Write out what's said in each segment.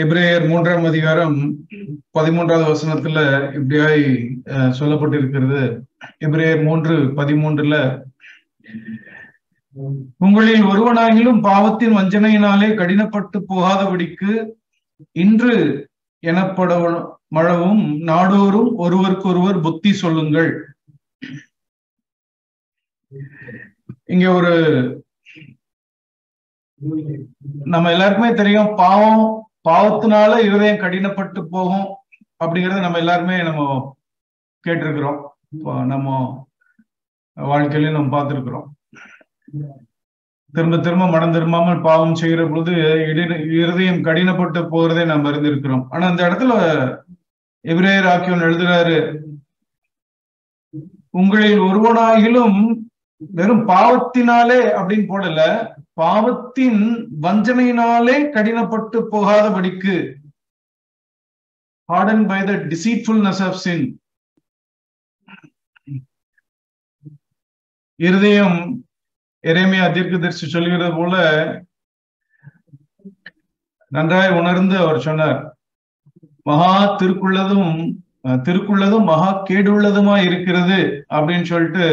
எபிரேயர் 3ஆம் அதிகாரம் 13வது வசனத்துல இப்படியாய் சொல்லப்பட்டிருக்கிறது. எபிரேயர் 3:13 உங்களில் ஒருவனாகிலும் பாவத்தின் வஞ்சனையினாலே கடினப்பட்டு போகாதபடிக்கு இன்று எனப்படவும் நாடோறும் ஒருவருக்கொருவர் புத்தி சொல்லுங்கள். இங்க ஒரு நம்ம எல்லாருக்குமே தெரியும், பாவத்தினால இருதயம் கடினப்பட்டு போகும் அப்படிங்கறத நம்ம எல்லாருமே கேட்டிருக்கிறோம். நம்ம வாழ்க்கையில நம்ம பார்த்திருக்கிறோம். திரும்ப திரும்ப மனம் திரும்பாமல் பாவம் செய்கிற பொழுது இருதயம் கடினப்பட்டு போகிறதை நாம் அறிந்திருக்கிறோம். ஆனா அந்த இடத்துல எபிரேயர் ஆக்கியோன் எழுதுறாரு, உங்களில் ஒருவனாகிலும் வெறும் பாவத்தினாலே அப்படின்னு போடல, பாவத்தின் வஞ்சனையினாலே கடினப்பட்டு போகாதபடிக்கு, hardened by the deceitfulness of sin. இருதயம் எரேமியா தீர்க்கதரிசி சொல்லுகிறது போல நன்றாய் உணர்ந்து அவர் சொன்னார், மகா திருக்குள்ளதும் மகா கேடுள்ளதுமா இருக்கிறது அப்படின்னு சொல்லிட்டு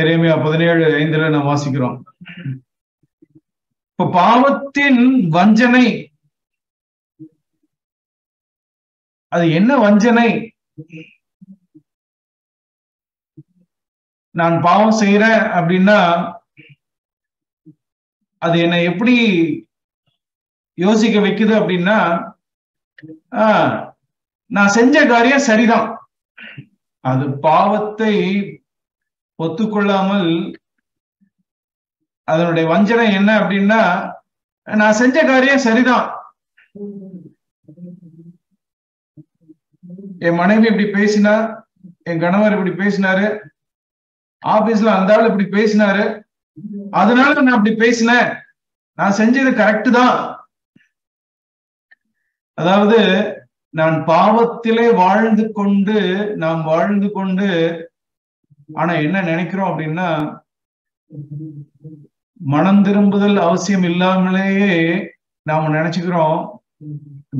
எரேமியா 17:5 நாம் வாசிக்கிறோம். இப்ப பாவத்தின் வஞ்சனை, அது என்ன வஞ்சனை? நான் பாவம் செய்யறேன் அப்படின்னா அது என்னை எப்படி யோசிக்க வைக்குது அப்படின்னா, நான் செஞ்ச காரியம் சரிதான். அது பாவத்தை ஒத்துக்கொள்ளாமல் அதனுடைய வஞ்சனை என்ன அப்படின்னா, நான் செஞ்ச காரியம் சரிதான், என் மனைவி இப்படி பேசினா, என் கணவர் இப்படி பேசினாரு, ஆபீஸ்ல அந்த ஆள் இப்படி பேசினாரு, அதனால நான் அப்படி பேசினேன், நான் செஞ்சது கரெக்ட் தான். அதாவது நான் பாவத்திலே நாம் வாழ்ந்து கொண்டு ஆனா என்ன நினைக்கிறோம் அப்படின்னா, மனம் திரும்புதல் அவசியம் இல்லாமலேயே நாம நினைச்சுக்கிறோம்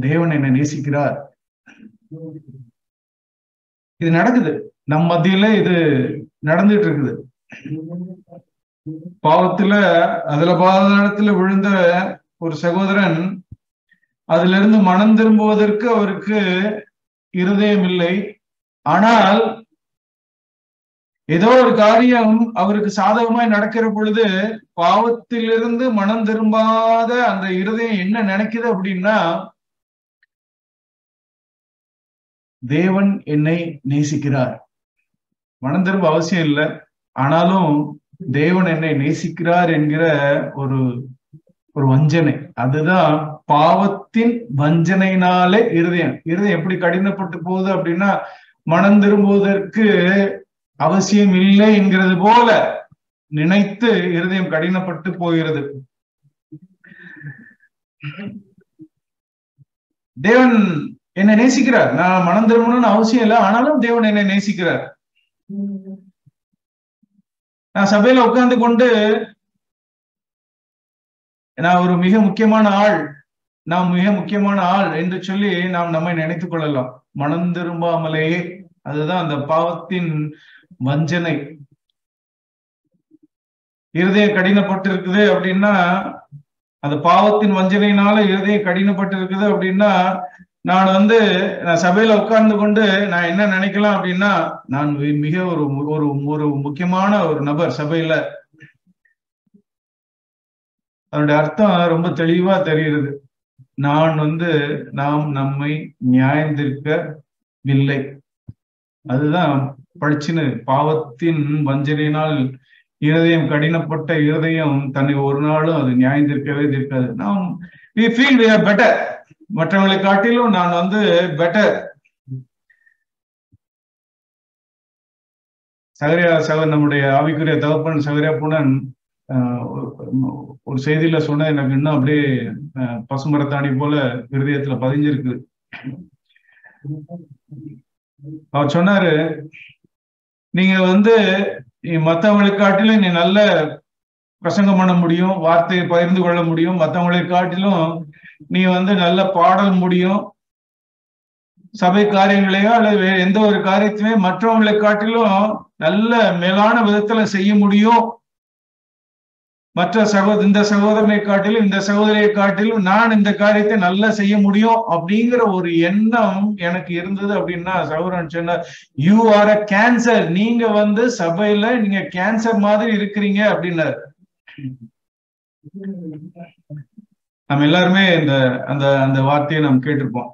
தேவன் என்னை நேசிக்கிறார். இது நடக்குது, நம் மத்தியில இது நடந்துட்டு இருக்குது. பாவத்துல பாதாளத்துல விழுந்த ஒரு சகோதரன் அதுல இருந்து மனம் திரும்புவதற்கு அவருக்கு இருதயம் இல்லை. ஆனால் ஏதோ ஒரு காரியம் அவருக்கு சாதகமாய் நடக்கிற பொழுது பாவத்திலிருந்து மனம் திரும்பாத அந்த இருதயம் என்ன நினைக்குது அப்படின்னா, தேவன் என்னை நேசிக்கிறார். மனம் திரும்ப அவசியம் இல்லை, ஆனாலும் தேவன் என்னை நேசிக்கிறார் என்கிற ஒரு வஞ்சனை, அதுதான் பாவத்தின் வஞ்சனையினாலே இருதயம் எப்படி கடினப்பட்டு போகுது அப்படின்னா, மனம் திரும்புவதற்கு அவசியம் இல்லை என்கிறது போல நினைத்து இருதயம் கடினப்பட்டு போகிறது. தேவன் என்னை நேசிக்கிறார், நான் மனம் திரும்பணும்னு அவசியம் இல்லை, ஆனாலும் தேவன் என்னை நேசிக்கிறார். நான் சபையில உட்கார்ந்து கொண்டு நான் ஒரு மிக முக்கியமான ஆள் என்று சொல்லி நாம் நம்மை நினைத்துக் கொள்ளலாம், மனம் திரும்பாமலேயே. அதுதான் அந்த பாவத்தின் வஞ்சனை. இருதயம் கடினப்பட்டு இருக்குது அப்படின்னா, அந்த பாவத்தின் வஞ்சனையினால இருதயம் கடினப்பட்டு இருக்குது அப்படின்னா, நான் சபையில உட்கார்ந்து கொண்டு நான் என்ன நினைக்கலாம் அப்படின்னா, நான் மிக ஒரு முக்கியமான ஒரு நபர் சபையில. அதனுடைய அர்த்தம் ரொம்ப தெளிவா தெரிகிறது. நாம் நம்மை நியாயந்திருக்கவில்லை. அதுதான் படிச்சுன்னு, பாவத்தின் வஞ்சனையினால் இருதயம் கடினப்பட்ட இருதயம் தன்னை ஒரு நாளும் அது நியாயந்திருக்கவே இருக்காது. we feel we are better, மற்றவர்களை காட்டிலும் நான் பெட்டர். நம்முடைய ஆவிக்குரிய தகப்பன் சகரியா புனன் ஒரு செய்தியில சொன்ன, எனக்கு இன்னும் அப்படியே பசுமரத்தாணி போல இருதயத்துல பதிஞ்சிருக்கு. அவர் சொன்னாரு, நீங்க மற்றவங்களை காட்டிலும் நீ நல்ல பிரசங்கம் பண்ண முடியும், வார்த்தையை பகிர்ந்து கொள்ள முடியும், மற்றவங்களை காட்டிலும் நீ வந்து நல்ல பாடல் முடியும், சபை காரியங்களையோ அல்லது எந்த ஒரு காரியத்தையுமே மற்றவங்களை காட்டிலும் நல்ல மேலான விதத்துல செய்ய முடியும், மற்ற இந்த சகோதரனை காட்டிலும் இந்த சகோதரியை காட்டிலும் நான் இந்த காரியத்தை நல்லா செய்ய முடியும் அப்படிங்கிற ஒரு எண்ணம் எனக்கு இருந்தது அப்படின்னா, சகோதரன் சொன்னார், யூ ஆர் அ கேன்சர், நீங்க வந்து சபையில நீங்க கேன்சர் மாதிரி இருக்கிறீங்க அப்படின்னாரு. நம்ம எல்லாருமே இந்த அந்த அந்த வார்த்தையை நாம் கேட்டிருப்போம்.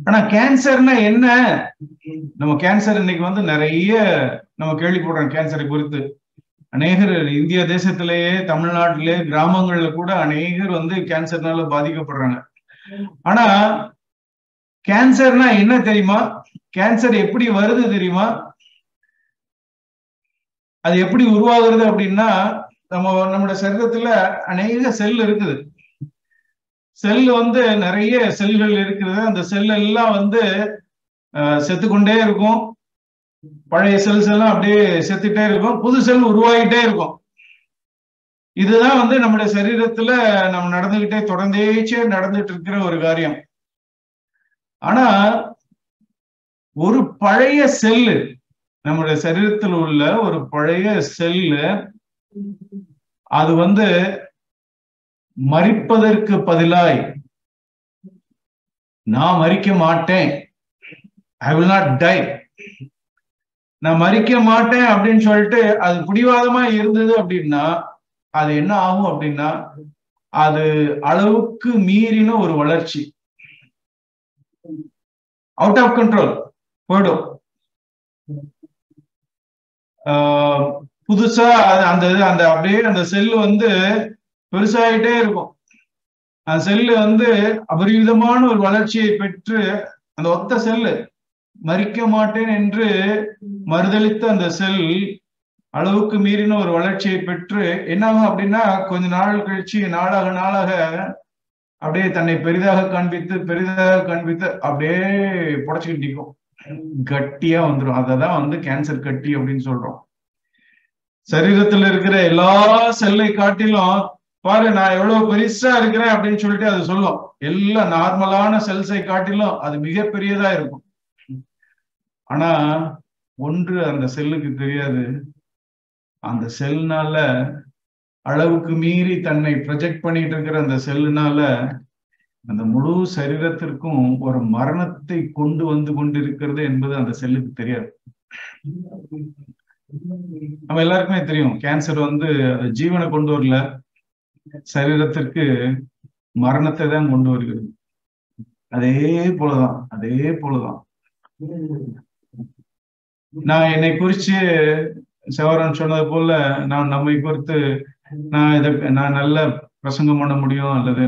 ஆனா கேன்சர்னா என்ன? நம்ம கேன்சர் இன்னைக்கு வந்து நிறைய நம்ம கேள்விப்படுறோம். கேன்சரை குறித்து அநேகர் இந்திய தேசத்திலேயே, தமிழ்நாட்டிலே, கிராமங்கள்ல கூட அநேகர் வந்து கேன்சர்னால பாதிக்கப்படுறாங்க. ஆனா கேன்சர்னா என்ன தெரியுமா? கேன்சர் எப்படி வருது தெரியுமா? அது எப்படி உருவாகுறது அப்படின்னா, நம்முடைய சரீரத்துல அநேக செல் இருக்குது. செல் வந்து நிறைய செல்கள் இருக்கிறது. அந்த செல் எல்லாம் வந்து செத்துக்கொண்டே இருக்கும். பழைய செல்ஸ் எல்லாம் அப்படியே செத்துட்டே இருக்கும், புது செல் உருவாகிட்டே இருக்கும். இதுதான் வந்து நம்முடைய சரீரத்துல நம்ம நடந்துகிட்டே தொடர்ந்தேச்சே நடந்துட்டு இருக்கிற ஒரு காரியம். ஆனா ஒரு பழைய செல்லு, நம்முடைய சரீரத்தில் உள்ள ஒரு பழைய செல்லு, அது வந்து மரிப்பதற்கு பதிலாய் நான் மரிக்க மாட்டேன், ஐ வில் நாட் டை, நான் மரிக்க மாட்டேன் அப்படின்னு சொல்லிட்டு அது பிடிவாதமா இருந்தது அப்படின்னா அது என்ன ஆகும் அப்படின்னா, அது அளவுக்கு மீறின ஒரு வளர்ச்சி, அவுட் ஆஃப் கண்ட்ரோல் போயிடும். புதுசா அந்த அந்த அப்படியே அந்த செல்லு வந்து பெருசாயிட்டே இருக்கும். அந்த செல்லு வந்து அபரிவிதமான ஒரு வளர்ச்சியை பெற்று, அந்த ஒத்த செல்லு மரிக்க மாட்டேன் என்று மறுதளித்த அந்த செல் அளவுக்கு மீறின ஒரு வளர்ச்சியை பெற்று என்னாகும் அப்படின்னா, கொஞ்ச நாள் கழிச்சு நாளாக நாளாக அப்படியே தன்னை பெரிதாக காண்பித்து அப்படியே புடைச்சுக்கிட்டு நிற்கும், கட்டியா வந்துடும். அததான் வந்து கேன்சர் கட்டி அப்படின்னு சொல்றோம். சரீரத்துல இருக்கிற எல்லா செல்லை காட்டிலும் பாரு நான் எவ்வளவு பெருசா இருக்கிறேன் அப்படின்னு சொல்லிட்டு அது சொல்லும். எல்லா நார்மலான செல்ஸை காட்டிலும் அது மிக பெரியதா இருக்கும். ஆனா ஒன்று அந்த செல்லுக்கு தெரியாது, அந்த செல்னால அளவுக்கு மீறி தன்னை ப்ரொஜெக்ட் பண்ணிட்டு இருக்கிற அந்த செல்லுனால அந்த முழு சரீரத்திற்கும் ஒரு மரணத்தை கொண்டு வந்து கொண்டிருக்கிறது என்பது அந்த செல்லுக்கு தெரியாது. நம்ம எல்லாருக்குமே தெரியும், கேன்சர் வந்து ஜீவனை கொண்டு வரல, சரீரத்திற்கு மரணத்தை தான் கொண்டு வருகிறது. அதே போலதான் நான் என்னை குறிச்சு சவரன் சொன்னது போல, நான் நம்மை குறித்து நான் நல்ல பிரசங்கம் பண்ண முடியும், அல்லது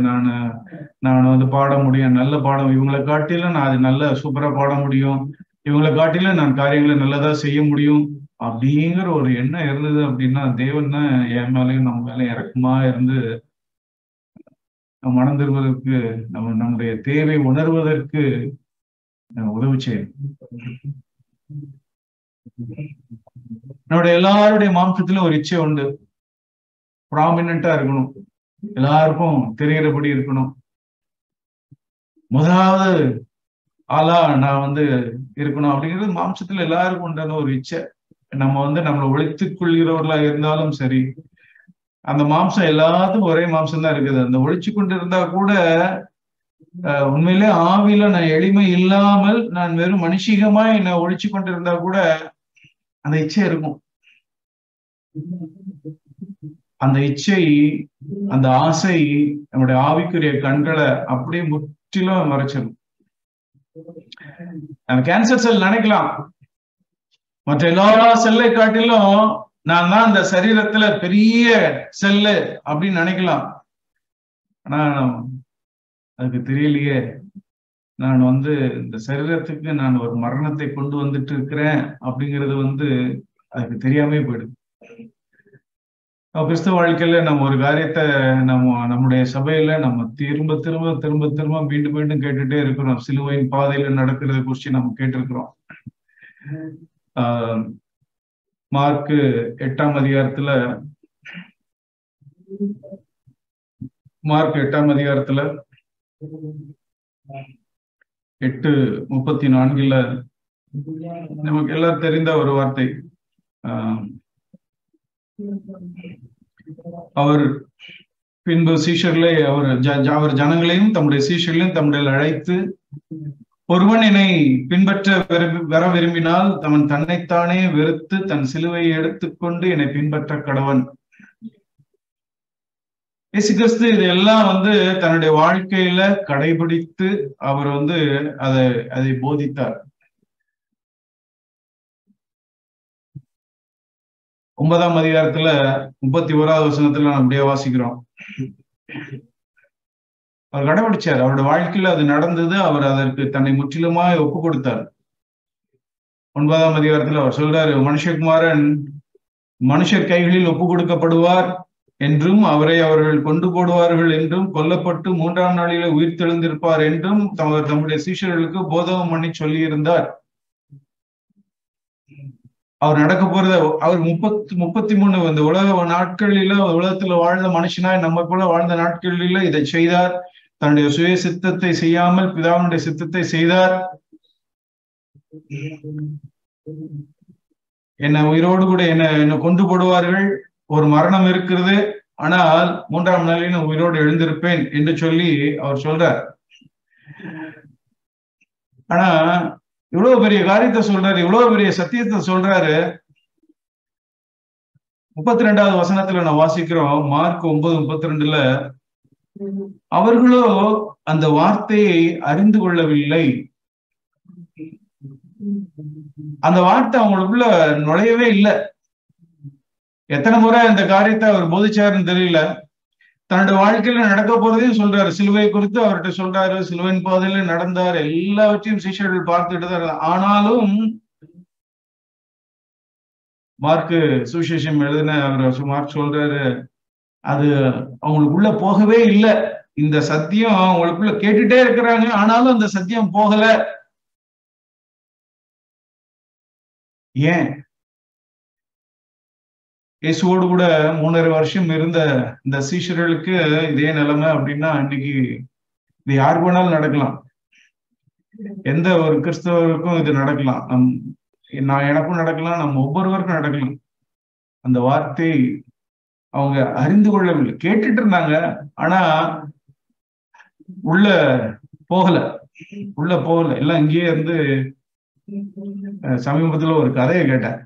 நான் வந்து பாட முடியும், நல்ல பாடம், இவங்களை காட்டிலும் நான் அது நல்ல சூப்பரா பாட முடியும், இவங்களை காட்டிலும் நான் காரியங்களை நல்லதா செய்ய முடியும் அப்படிங்கிற ஒரு எண்ணம் இருந்தது அப்படின்னா, தேவன் தான் என் மேலையும் நம்ம மேலையும் இறக்கமா இருந்து மனம் திருவதற்கு, நம்முடைய தேவை உணர்வதற்கு உதவி செய்யும். நம்முடைய எல்லாருடைய மாம்சத்துல ஒரு இச்சை உண்டு, ப்ராமினென்ட்டா இருக்கணும், எல்லாருக்கும் தெரிகிறபடி இருக்கணும், முதலாவது ஆளா நான் வந்து இருக்கணும் அப்படிங்கிறது மாம்சத்துல எல்லாருக்கும் உண்டான ஒரு இச்சை. நம்ம வந்து நம்மளை ஒழித்துக் கொள்கிறவர்களா இருந்தாலும் சரி, அந்த மாம்சம் எல்லாத்துக்கும் ஒரே மாம்சம் தான் இருக்குது. அந்த ஒழிச்சு கொண்டு இருந்தா கூட உண்மையிலே ஆவில நான் எளிமை இல்லாமல் நான் வெறும் மனுஷிகமா என்னை ஒழிச்சு கொண்டு இருந்தா கூட அந்த இச்சை இருக்கும். அந்த இச்சை, அந்த ஆசை நம்முடைய ஆவிக்குரிய கண்களை அப்படியே முற்றிலும் மறைச்சிடும். கேன்சர் செல் நினைக்கலாம் மற்ற எல்லா செல்லை காட்டிலும் நான் தான் இந்த சரீரத்துல பெரிய செல்லு அப்படின்னு நினைக்கலாம். ஆனா அதுக்கு தெரியலையே, நான் வந்து இந்த சரீரத்துக்கு நான் ஒரு மரணத்தை கொண்டு வந்துட்டு இருக்கிறேன் அப்படிங்கிறது வந்து அதுக்கு தெரியாமே போயிடுது. கிறிஸ்தவ வாழ்க்கையில நம்ம ஒரு காரியத்தை நம்முடைய சபையில நம்ம திரும்ப திரும்ப திரும்ப திரும்ப மீண்டும் மீண்டும் கேட்டுட்டே இருக்கிறோம். சிலுவையின் பாதையில நடக்கிறத குறிச்சு நம்ம கேட்டிருக்கிறோம். மார்க்கு 8ஆம் அதிகாரத்துல மார்க் 8ஆம் அதிகாரத்துல 8:34 நமக்கு எல்லாம் தெரிந்த ஒரு வார்த்தை. அவர் பின்பு சீஷர்களை அவர் ஜனங்களையும் தம்முடைய சீஷர்களையும் தம்முடைய அழைத்து, ஒருவன் என்னை பின்பற்ற வர விரும்பினால் அவன் தன்னைத்தானே வெறுத்து தன் சிலுவையை எடுத்துக்கொண்டு என்னை பின்பற்ற கடவன். இயேசு கிறிஸ்து இதெல்லாம் தன்னுடைய வாழ்க்கையில கடைபிடித்து அவர் அதை போதித்தார். 9ஆம் அதிகாரத்துல 31வது வசனத்துல நம்ம அப்படியே வாசிக்கிறோம். அவர் கடைபிடிச்சார், அவருடைய வாழ்க்கையில அது நடந்தது. அவர் அதற்கு தன்னை முற்றிலுமாய் ஒப்பு கொடுத்தார். 9ஆம் அதிகாரத்துல அவர் சொல்றாரு, மனுஷகுமாரன் மனுஷர் கைகளில் ஒப்பு கொடுக்கப்படுவார் என்றும், அவரை அவர்கள் கொண்டு போடுவார்கள் என்றும், கொல்லப்பட்டு 3ஆம் நாளில உயிர் தெழுந்திருப்பார் என்றும் தம்முடைய சீஷர்களுக்கு போதகம் பண்ணி சொல்லி இருந்தார். அவர் நடக்க போறத அவர் 33 இந்த உலக நாட்களில உலகத்துல வாழ்ந்த மனுஷனாய் நம்ம போல வாழ்ந்த நாட்களில இதை செய்தார். தன்னுடைய சுய சித்தத்தை செய்யாமல் பிதாவுடைய சித்தத்தை செய்தார். என்ன உயிரோடு கூட என்ன கொண்டு போடுவார்கள், ஒரு மரணம் இருக்கிறது, ஆனால் 3ஆம் நாளில் நான் உயிரோடு எழுந்திருப்பேன் என்று சொல்லி அவர் சொல்றார். ஆனா இவ்வளவு பெரிய காரியத்தை சொல்றாரு, இவ்வளவு பெரிய சத்தியத்தை சொல்றாரு. 32வது வசனத்துல நான் வாசிக்கிறோம், மார்க் 9:32, அவர்களோ அந்த வார்த்தையை அறிந்து கொள்ளவில்லை. அந்த வார்த்தை அவங்களுக்குள்ள நுழையவே இல்லை. எத்தனை முறை இந்த காரியத்தை அவர் போதிச்சாருன்னு தெரியல. தன்னுடைய வாழ்க்கையில நடக்க போறதையும் சொல்றாரு. சிலுவை குறித்து அவர்கிட்ட சொல்றாரு, சிலுவையின் பாதையில நடந்தார், எல்லாவற்றையும் சீஷர்கள் பார்த்துட்டு தான். ஆனாலும் மார்க்கு சுவிசேஷம் எழுதின அவர் மார்க் சொல்றாரு, அது அவங்களுக்குள்ள போகவே இல்லை. இந்த சத்தியம் அவங்களுக்குள்ள கேட்டுட்டே இருக்கிறாங்க, ஆனாலும் அந்த சத்தியம் போகல. ஏன்? இயேசுவோடு கூட 3.5 வருஷம் இருந்த இந்த சீஷர்களுக்கு இதே நிலைமை அப்படின்னா, இன்னைக்கு இது யாருக்கு வேணாலும் நடக்கலாம். எந்த ஒரு கிறிஸ்தவருக்கும் இது நடக்கலாம். எனக்கும் நடக்கலாம், நம்ம ஒவ்வொருவருக்கும் நடக்கலாம். அந்த வார்த்தை அவங்க அறிந்து கொள்ளவில்லை. கேட்டுட்டு இருந்தாங்க, ஆனா உள்ள போகல. எல்லாம் இங்கேயே இருந்து. சமீபத்துல ஒரு கதையை கேட்டேன்,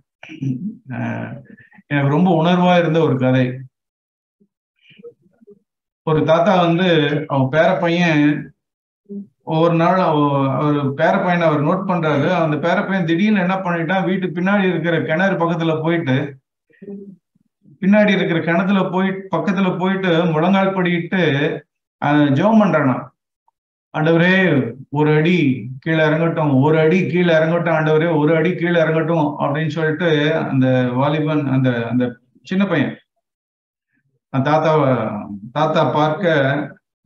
எனக்கு ரொம்ப உணர்வா இருந்த ஒரு கதை. ஒரு தாத்தா அவன் பேர பையன் ஒவ்வொரு நாள் அவர் பேர பையனை அவர் நோட் பண்றாரு. அந்த பேர பையன் திடீர்னு என்ன பண்ணிட்டான், வீட்டுக்கு பின்னாடி இருக்கிற கிணறு பக்கத்துல போயிட்டு பக்கத்துல போயிட்டு முழங்கால் படிட்டு ஜெபம் பண்றானா, ஆண்டவரே ஒரு அடி கீழே இறங்கட்டும், ஒரு அடி கீழே இறங்கட்டும், ஆண்டவரே ஒரு அடி கீழே இறங்கட்டும் அப்படின்னு சொல்லிட்டு அந்த வாலிபன் அந்த சின்ன பையன் தாத்தா பார்க்க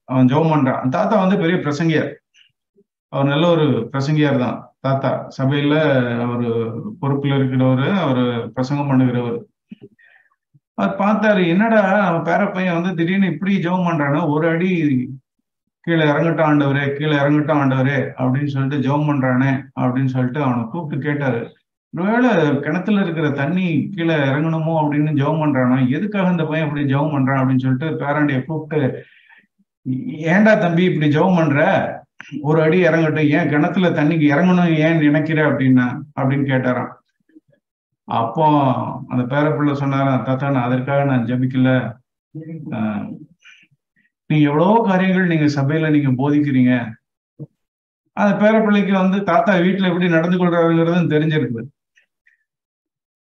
அவன் ஜெபம் பண்றான். தாத்தா பெரிய பிரசங்கியார். அவர் நல்ல ஒரு பிரசங்கியார் தான். தாத்தா சபையில அவரு பொறுப்புல இருக்கிறவரு, அவரு பிரசங்கம் பண்ணுகிறவர். அவர் பார்த்தாரு, என்னடா அவன் பேர பையன் திடீர்னு இப்படி ஜெபம் பண்றானு, ஒரு அடி கீழே இறங்கட்டும் ஆண்டவரே, கீழே இறங்கட்டும் ஆண்டவரே அப்படின்னு சொல்லிட்டு ஜெபம் பண்றானே அப்படின்னு சொல்லிட்டு அவனை கூப்பிட்டு கேட்டாரு, ஒருவேளை கிணத்துல இருக்கிற தண்ணி கீழே இறங்கணுமோ அப்படின்னு ஜெபம் பண்றானா, எதுக்காக இந்த பையன் இப்படி ஜெபம் பண்றான் அப்படின்னு சொல்லிட்டு பேரண்டிய கூப்பிட்டு, ஏன்டா தம்பி இப்படி ஜெபம் பண்ற, ஒரு அடி இறங்கட்டும், ஏன் கிணத்துல தண்ணிக்கு இறங்கணும் ஏன் நினைக்கிற அப்படின்னு கேட்டாராம். அப்போ அந்த பேரப்பிள்ளை சொன்னாராம், தாத்தா நான் அதற்காக நான் ஜெபிக்கல, நீங்க எவ்வளவோ காரியங்கள் நீங்க சபையில நீங்க போதிக்கிறீங்க. அந்த பேரப்பிள்ளைக்கு தாத்தா வீட்டுல எப்படி நடந்து கொள்றாருங்கிறது தெரிஞ்சிருக்குது.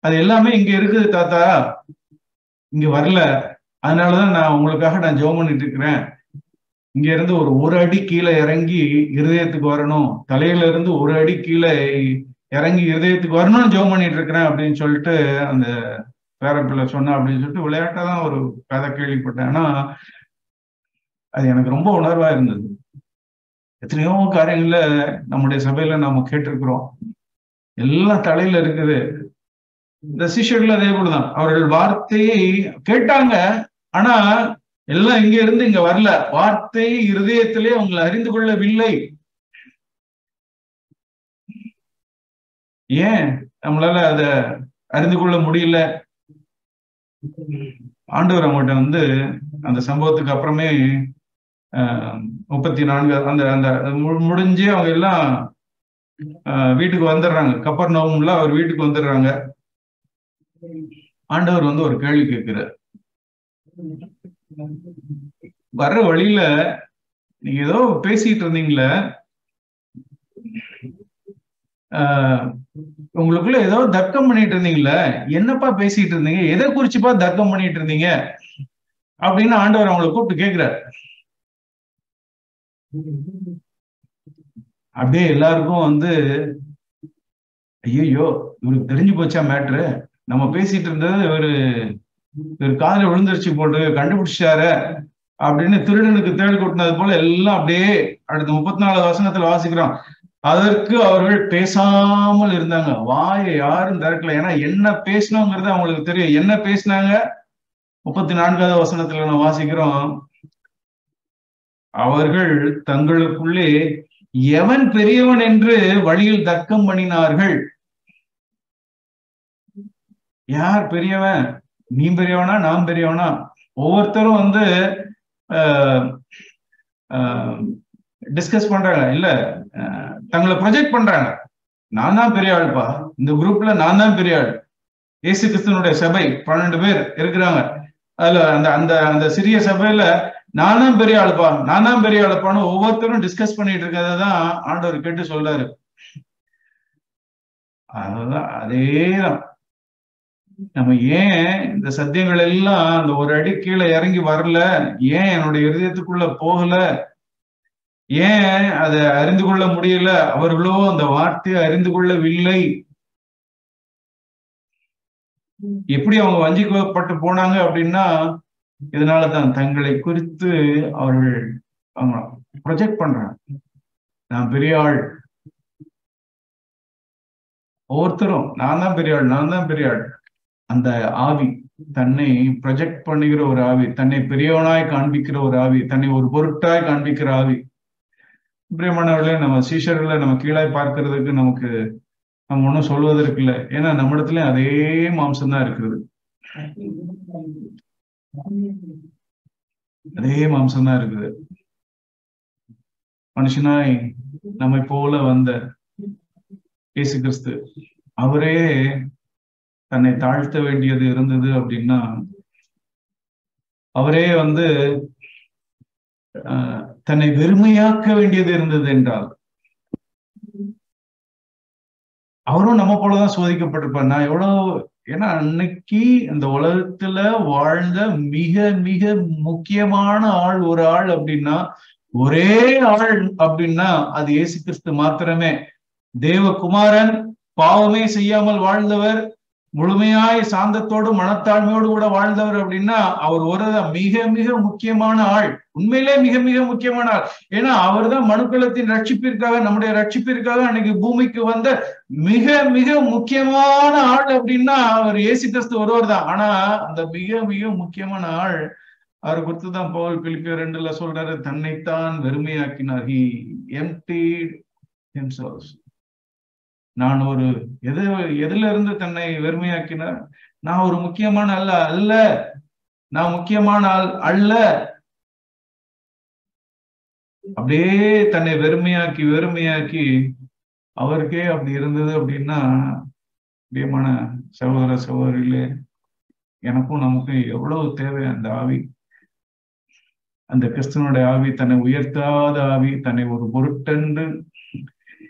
அது எல்லாமே இங்க இருக்குது தாத்தா, இங்க வரல, அதனாலதான் நான் உங்களுக்காக நான் ஜெபம் பண்ணிட்டு இருக்கிறேன். இங்க இருந்து ஒரு அடி கீழே இறங்கி இருதயத்துக்கு வரணும், தலையில இருந்து ஒரு அடி கீழே இறங்கி இருதயத்துக்கு வரணும்னு ஜெபம் பண்ணிட்டு இருக்கிறேன் அப்படின்னு சொல்லிட்டு அந்த பேரப்பிள்ளை சொன்னா. அப்படின்னு சொல்லிட்டு விளையாட்டாதான் ஒரு கதை கேள்விப்பட்டேன். ஆனா அது எனக்கு ரொம்ப உணர்வா இருந்தது. எத்தனையோ காரியங்கள்ல நம்முடைய சபையில நாம கேட்டிருக்கிறோம், எல்லாம் தலையில இருக்குது. இந்த சிஷ்யர்கள் அதே போலதான், அவர்கள் வார்த்தையை கேட்டாங்க, ஆனா எல்லாம் இங்க இருந்து இங்க வரல. வார்த்தை இருதயத்திலே அவங்களை அறிந்து கொள்ளவில்லை. ஏன் நம்மளால அத அறிந்து கொள்ள முடியல? ஆண்டவர் அவங்கள்ட்ட அந்த சம்பவத்துக்கு அப்புறமே 34 அந்த அந்த முடிஞ்சு அவங்க எல்லாம் வீட்டுக்கு வந்துடுறாங்க. கப்பர்நகூம்ல அவர் வீட்டுக்கு வந்துடுறாங்க. ஆண்டவர் ஒரு கேள்வி கேட்கிறார். வர்ற வழியில நீங்க ஏதோ பேசிட்டு இருந்தீங்களே, உங்களுக்குள்ள ஏதோ தர்க்கம் பண்ணிட்டு இருந்தீங்களே, என்னப்பா பேசிட்டு இருந்தீங்க, எதை குறிச்சுப்பா தர்க்கம் பண்ணிட்டு இருந்தீங்க அப்படின்னு ஆண்டவர் அவங்களை கூப்பிட்டு கேட்கிறார். அப்படியே எல்லாருக்கும் ஐயோ இவருக்கு தெரிஞ்சு போச்சா மேட்ரு, நம்ம பேசிட்டு இருந்தது இவரு காதுல விழுந்துருச்சு போட்டு கண்டுபிடிச்சாரு அப்படின்னு திருடனுக்கு தேள் கொட்டினது போல எல்லாம் அப்படியே அடுத்த 34 வசனத்துல வாசிக்கிறோம். அதற்கு அவர்கள் பேசாமல் இருந்தாங்க. வாயை யாரும் திறக்கல. ஏன்னா என்ன பேசணுங்கிறது அவங்களுக்கு தெரியும். என்ன பேசினாங்க? 34வது வசனத்துல நம்ம வாசிக்கிறோம், அவர்கள் தங்களுக்குள்ளே எவன் பெரியவன் என்று வழியில் தர்க்கம் பண்ணினார்கள். யார் பெரியவன்? நீ பெரியவனா நான் பெரியவனா? ஒவ்வொருத்தரும் டிஸ்கஸ் பண்றாங்க. இல்ல தங்களை ப்ரொஜெக்ட் பண்றாங்க. நான் தான் பெரிய ஆள்பா, இந்த குரூப்ல நான் தான் பெரிய ஆள். இயேசு கிறிஸ்துவனுடைய சபை 12 பேர் இருக்கிறாங்க. அதுல அந்த அந்த அந்த சிறிய சபையில நான் தான் பெரிய ஆளுப்பா, நான் தான் பெரிய ஆளுப்பான்னு ஒவ்வொருத்தரும் டிஸ்கஸ் பண்ணிட்டு இருக்கிறதான் ஆண்டவர் கேட்டு சொல்றாரு. அதுதான் அதேதான். நம்ம ஏன் இந்த சத்தியங்கள் எல்லாம் அந்த ஒரு அடி கீழே இறங்கி வரல? ஏன் என்னுடைய இருதயத்துக்குள்ள போகல? ஏன் அதை அறிந்து கொள்ள முடியல? அவர்களோ அந்த வார்த்தையை அறிந்து கொள்ளவில்லை. எப்படி அவங்க வஞ்சிக்கப்பட்டு போனாங்க அப்படின்னா, இதனாலதான் தங்களை குறித்து அவர்கள் அவங்க ப்ரொஜெக்ட் பண்றாங்க. நான் பெரிய ஆள். ஒவ்வொருத்தரும் நான் தான் பெரிய ஆள், நான் தான் பெரிய ஆள். அந்த ஆவி, தன்னை ப்ரொஜெக்ட் பண்ணுகிற ஒரு ஆவி, தன்னை பெரியவனாய் காண்பிக்கிற ஒரு ஆவி, தன்னை ஒரு பொருட்டாய் காண்பிக்கிற ஆவி. பிரியமானவர்களே, நம்ம சீஷர்களை நம்ம கீழாய் பார்க்கிறதுக்கு நமக்கு நம்ம ஒன்றும் சொல்வதற்கு இல்லை. ஏன்னா நம்ம இடத்துல அதே மாம்சம்தான் இருக்கிறது. அதே மாம்சம்தான் இருக்குது. மனுஷனாய் நம்மை போல வந்த இயேசு கிறிஸ்து அவரே தன்னை தாழ்த்த வேண்டியது இருந்தது அப்படின்னா, அவரே தன்னை வெறுமையாக்க வேண்டியது இருந்தது என்றால், அவரும் நம்ம போலதான் சோதிக்கப்பட்டிருப்பார். நான் ஏன்னா அன்னைக்கு இந்த உலகத்துல வாழ்ந்த மிக மிக முக்கியமான ஆள் ஒரு ஆள் அப்படின்னா, ஒரே ஆள் அப்படின்னா அது இயேசு கிறிஸ்து மாத்திரமே. தேவகுமாரன், பாவமே செய்யாமல் வாழ்ந்தவர், முழுமையாய் சாந்தத்தோடு மனத்தாழ்மையோடு கூட வாழ்ந்தவர் அப்படின்னா அவர் ஒருதான் மிக மிக முக்கியமான ஆள். உண்மையிலே மிக மிக முக்கியமான ஆள். ஏன்னா அவர் தான் மனுக்குலத்தின் ரட்சிப்பிற்காக, நம்முடைய ரட்சிப்பிற்காக அன்னைக்கு பூமிக்கு வந்த மிக மிக முக்கியமான ஆள் அப்படின்னா அவர் இயேசு கிறிஸ்து ஒருவர் தான். ஆனா அந்த மிக மிக முக்கியமான ஆள் அவரை குறித்துதான் பவுல் பிலிப்பியர் 2ல சொல்றாரு, தன்னைத்தான் வெறுமையாக்கினார். He emptied himself. நான் எதுல இருந்து தன்னை வெறுமையாக்கினார்? நான் ஒரு முக்கியமான அல்ல, நான் முக்கியமான ஆள் அல்ல. அப்படியே தன்னை வெறுமையாக்கி அவருக்கே அப்படி இருந்தது அப்படின்னா, பிரியமான சகோதர சகோதரிகளே, எனக்கும் நமக்கும் எவ்வளவு தேவை அந்த ஆவி. அந்த கிறிஸ்துவனுடைய ஆவி, தன்னை உயர்த்தாத ஆவி, தன்னை ஒரு பொருட்டென்று.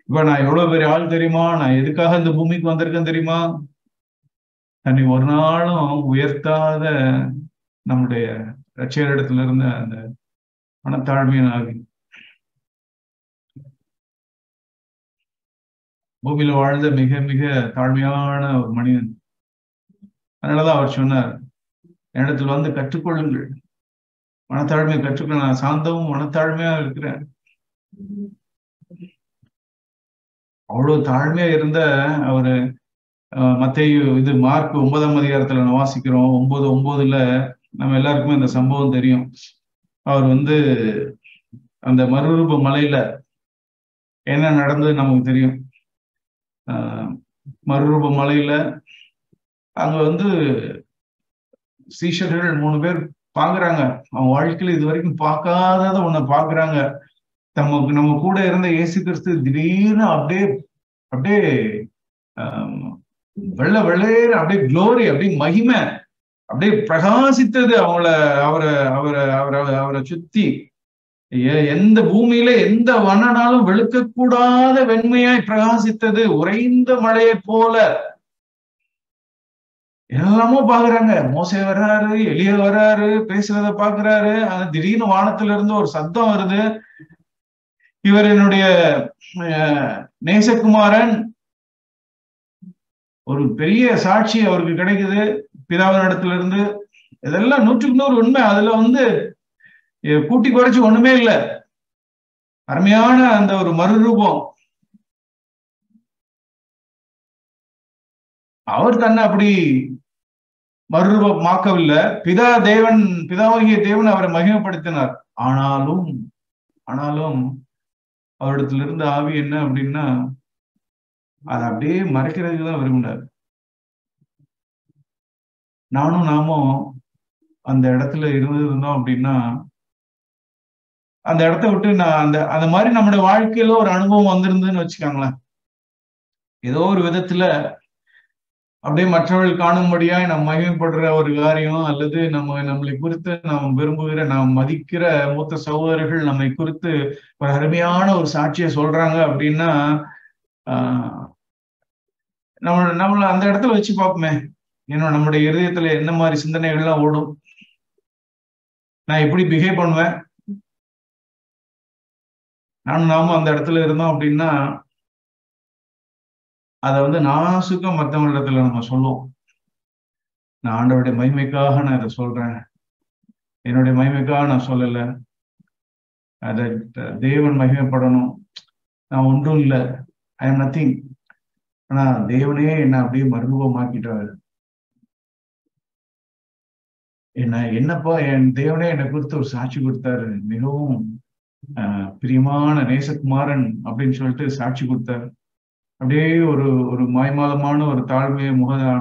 இப்ப நான் எவ்வளவு பெரிய ஆள் தெரியுமா, நான் எதுக்காக இந்த பூமிக்கு வந்திருக்கேன் தெரியுமா? தன்னை ஒரு நாளும் உயர்த்தாத நம்முடைய ரட்சகரிடத்துல இருந்த அந்த மனத்தாழ்மையான ஆவி. பூமியில வாழ்ந்த மிக மிக தாழ்மையான ஒரு மனிதன். அதனாலதான் அவர் சொன்னார், என்னிடத்துல கற்றுக்கொள்ளுங்கள், மனத்தாழ்மையை கற்றுக்கொள்ள. நான் சாந்தமும் மனத்தாழ்மையா இருக்கிறேன். அவ்வளவு தாழ்மையா இருந்த அவரு மத்தேயு மார்க் 9ஆம் அதிகாரத்துல நான் வாசிக்கிறோம். 9:9 நம்ம எல்லாருக்குமே இந்த சம்பவம் தெரியும். அவர் வந்து அந்த மறுரூப மலையில என்ன நடந்தது நமக்கு தெரியும். மறுரூப மலையில அங்க வந்து சீஷர்கள் 3 பேர் பாக்குறாங்க. அவங்க வாழ்க்கையில இது வரைக்கும் பார்க்காதத ஒண்ண பாக்குறாங்க. நம்ம கூட இருந்த இயேசு கிறிஸ்து திடீர்னு அப்படியே அப்படியே வெள்ள வெள்ளையேற அப்படியே குளோரி, அப்படியே மகிமை அப்படியே பிரகாசித்தது அவங்கள அவரை அவரை அவரை அவரை சுத்தி. எந்த பூமியில எந்த வண்ணனாலும் வெளுக்கக்கூடாத வெண்மையாய் பிரகாசித்தது, உறைந்த மழையை போல. எல்லாமோ பாக்குறாங்க. மோசே வர்றாரு, எலியா வர்றாரு, பேசுறத பாக்குறாரு. திடீர்னு வானத்துல இருந்து ஒரு சத்தம் வருது, இவர் என்னுடைய நேசகுமாரன். ஒரு பெரிய சாட்சி அவருக்கு கிடைக்குது பிதாவின் இடத்துல இருந்து. இதெல்லாம் 100க்கு 100 உண்மை. அதுல வந்து கூட்டி குறைச்சு ஒண்ணுமே இல்லை. அருமையான அந்த ஒரு மறுரூபம். அவர் தன்னை அப்படி மறுரூபமாக்கவில்லை. பிதாவாகிய தேவன் அவரை மகிமைப்படுத்தினார். ஆனாலும் அவரிடத்துல இருந்த ஆவி என்ன அப்படின்னா, அதை அப்படியே மறைக்கிறதுக்கு தான் விரும்பினார். நாமும் அந்த இடத்துல இருந்தோம் அப்படின்னா, அந்த இடத்த விட்டு அந்த மாதிரி நம்முடைய வாழ்க்கையில ஒரு அனுபவம் வந்திருந்துன்னு வச்சுக்காங்களேன். ஏதோ ஒரு விதத்துல அப்படியே மற்றவர்கள் காணும்படியாய் நாம் மகிமைப்படுற ஒரு காரியம், அல்லது நம்மளை குறித்து நாம் விரும்புகிற, நாம் மதிக்கிற மூத்த சகோதரர்கள் நம்மை குறித்து ஒரு அருமையான ஒரு சாட்சியை சொல்றாங்க அப்படின்னா, நம்மள அந்த இடத்துல வச்சு பார்ப்போமே, நம்முடைய இருதயத்துல என்ன மாதிரி சிந்தனைகள்லாம் ஓடும், நான் எப்படி பிஹேவ் பண்ணுவேன். நாமும் அந்த இடத்துல இருந்தோம் அப்படின்னா, அதை வந்து நாசுக்க மற்றவங்களிடத்துல நம்ம சொல்லுவோம். நான் ஆண்டவருடைய மகிமைக்காக நான் இதை சொல்றேன், என்னுடைய மகிமைக்காக நான் சொல்லலை, அதை தேவன் மகிமைப்படணும், நான் ஒன்றும் இல்லை, ஐ எம் நத்திங். ஆனா தேவனே என்ன அப்படியே மறுரூபமாக்கிட்டாரு. என்னப்பா என் தேவனே என்னை குறித்து ஒரு சாட்சி கொடுத்தாரு, மிகவும் பிரியமான நேசகுமாரன் அப்படின்னு சொல்லிட்டு சாட்சி கொடுத்தாரு. அப்படியே ஒரு மாய்மாலமான ஒரு தாழ்மையை